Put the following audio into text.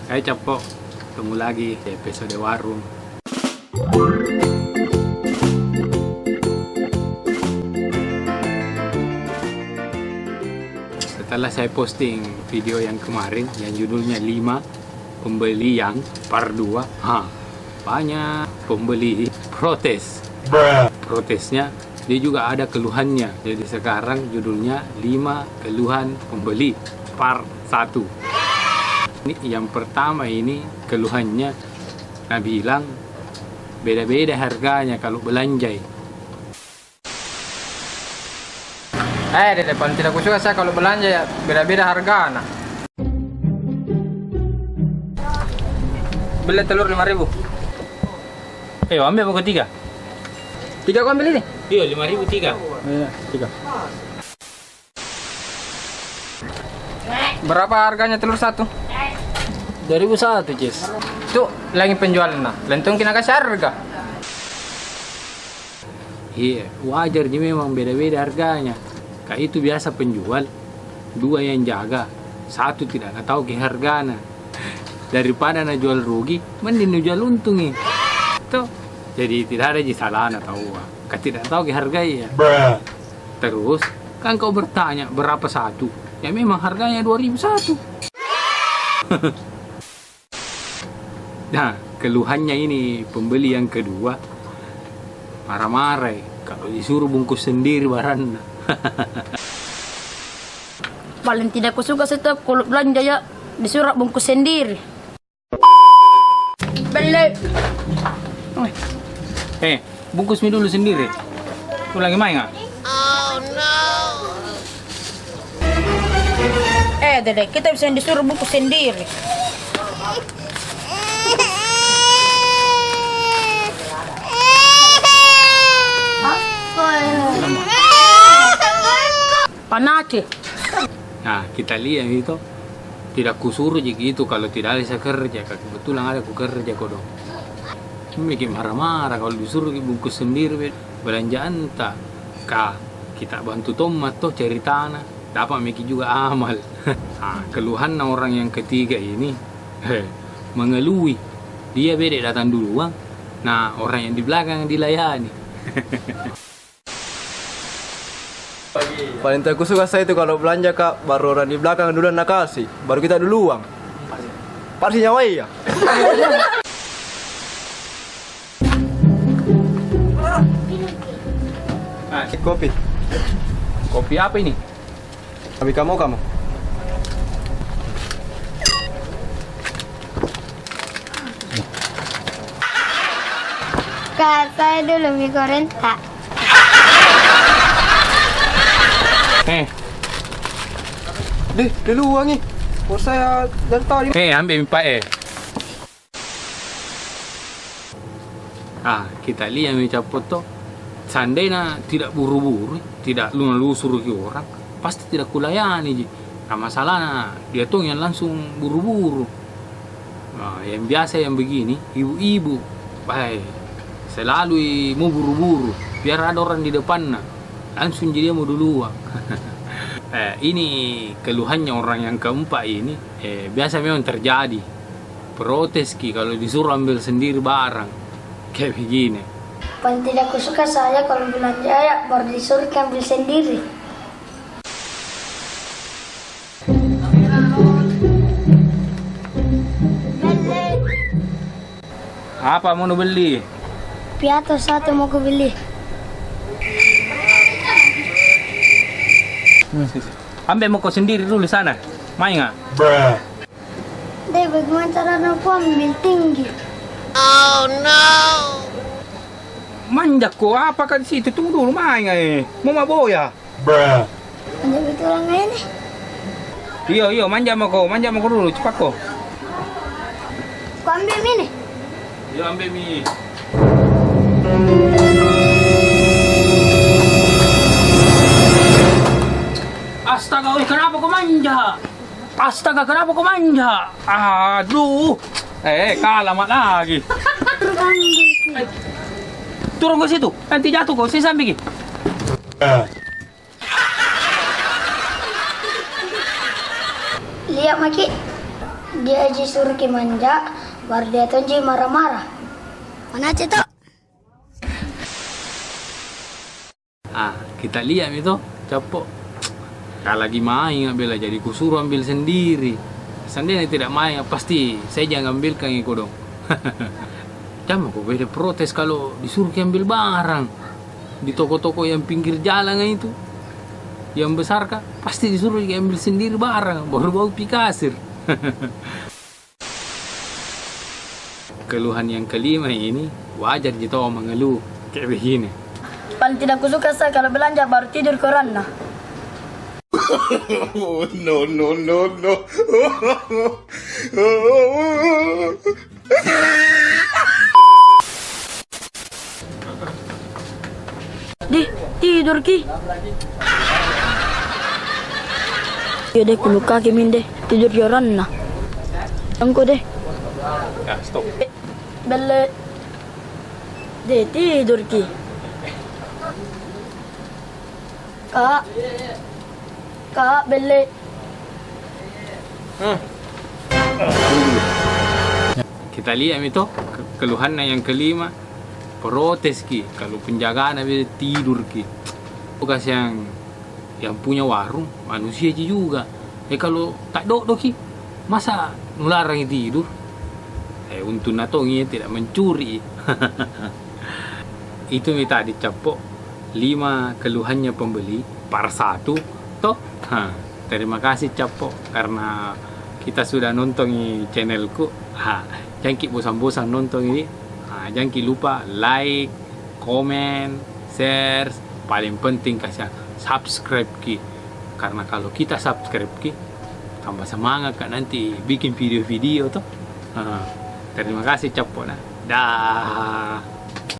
Hai Capo, ketemu lagi di episode Warung. Setelah saya posting video yang kemarin yang judulnya 5 pembeli yang part 2, banyak pembeli protes. Protesnya dia juga ada keluhannya. Jadi sekarang judulnya 5 keluhan pembeli part 1. Ini yang pertama, ini keluhannya, nah bilang beda-beda harganya kalau belanja. Di depan tidak kusuka saya kalau belanja ya beda-beda harga. Nah. Beli telur 5.000. Ambil pokok 3. 3 kau ambil ini? Iya, 5.000 3. Iya, 3. Berapa harganya telur satu? 2001, Cis. Tuh, lagi penjualan nah. Lentung kena kasih harga. Iya, wajar jadi memang beda-beda harganya. Kayak itu biasa penjual, 2 yang jaga, 1 tidak tahu ke hargana. Daripada na jual rugi, mending jual untung nih. Tuh, jadi tidak ada salahnya tahu. Kau tidak tahu ke harga ya. Terus kan kau bertanya berapa satu? Ya memang harganya 2001. Nah, keluhannya ini pembeli yang kedua marah-marah kalau disuruh bungkus sendiri barang. Paling tidak aku suka setiap kalau belanja ya disuruh bungkus sendiri. Beli. Bungkus mie dulu sendiri. Kau lagi main nggak? Dedek, kita bisa disuruh bungkus sendiri. Panaci. Nah, kita lihat itu tidak kusuruh gitu kalau tidak ada saya kerja. Kebetulan ada aku kerja kok dong. Bikin marah-marah kalau disuruh bungkus sendiri belanjaan tak. Kita bantu tomat toh cari tanah, dapat Miki juga amal. Nah, keluhan orang yang ketiga ini mengeluhi dia beda datang duluan. Nah, orang yang di belakang yang dilayani. Paling tak suka saya itu kalau belanja kak, baru orang di belakang duluan nak kasih, baru kita duluan. Pasti nyawai ya. Kopi. Kopi apa ini? Tapi kamu. Kak, saya dulu mie goreng tak. Duluan nih. Oh saya dari tadi. Ambil mie Pak. Kita lihat mie capot toh. Seandainya tidak buru-buru, tidak lusur ke orang, pasti tidak kulayani. Nah, masalahnya dia tuh yang langsung buru-buru. Nah, yang biasa yang begini, ibu-ibu, baik, selalu mau buru-buru, biar ada orang di depan, langsung jadi mau duluan. Ini keluhannya orang yang keempat ini, biasa memang terjadi. Protes kalau disuruh ambil sendiri barang, kayak begini. Paling tidak aku suka saya kalau belanja ya baru disuruh ambil sendiri. Apa mau beli? Piato satu mau aku beli. Ambil mau kau sendiri dulu sana, main nggak? Deh, bagaimana cara aku ambil tinggi? Manja kok, apa kan situ? Tunggu dulu, main mau mabok ya? Ada betul orang ini. Iya, manja mau kau dulu, cepat kok. Aku ambil ini. Iya, ambil mie. Astaga, kenapa kau manja? Kenapa kau manja? Aduh, kalah mat lagi. Turun ke situ, nanti jatuh kau, saya sambil. Lihat Maki, dia aja suruh ki manja, baru dia tuh aja marah-marah. Mana cito? Kita lihat itu capok. Kalau lagi main ambil aja, jadi kusuruh ambil sendiri. Seandainya tidak main, pasti saya jangan ambilkan itu dong. Jangan kok beda protes kalau disuruh ambil barang di toko-toko yang pinggir jalan itu. Yang besar kah? Pasti disuruh ambil sendiri barang, baru bau pikasir. Keluhan yang kelima ini wajar kita mengeluh kayak begini. Paling tidak kusuka saya kalau belanja baru tidur koran nah. Tidur ki. Ya deh kulu kaki min deh tidur joran nah. Angko deh. Ya, stop. Belle. Deh tidur ki. Kak belle. Kita lihat itu keluhannya yang kelima, protes ki kalau penjagaan habis tidur ki. Bukan yang punya warung manusia juga. Kalau tak dok ki, masa nularang tidur? Untuk natongnya tidak mencuri. Itu tadi capok 5 keluhannya pembeli par 1 toh. Terima kasih capok karena kita sudah nonton channelku. Jangan ki bosan-bosan nonton ini. Jangan ki lupa like, komen, share, paling penting kasih subscribe ki. Karena kalau kita subscribe ki tambah semangat kan nanti bikin video-video toh. Terima kasih capok nah. Dah.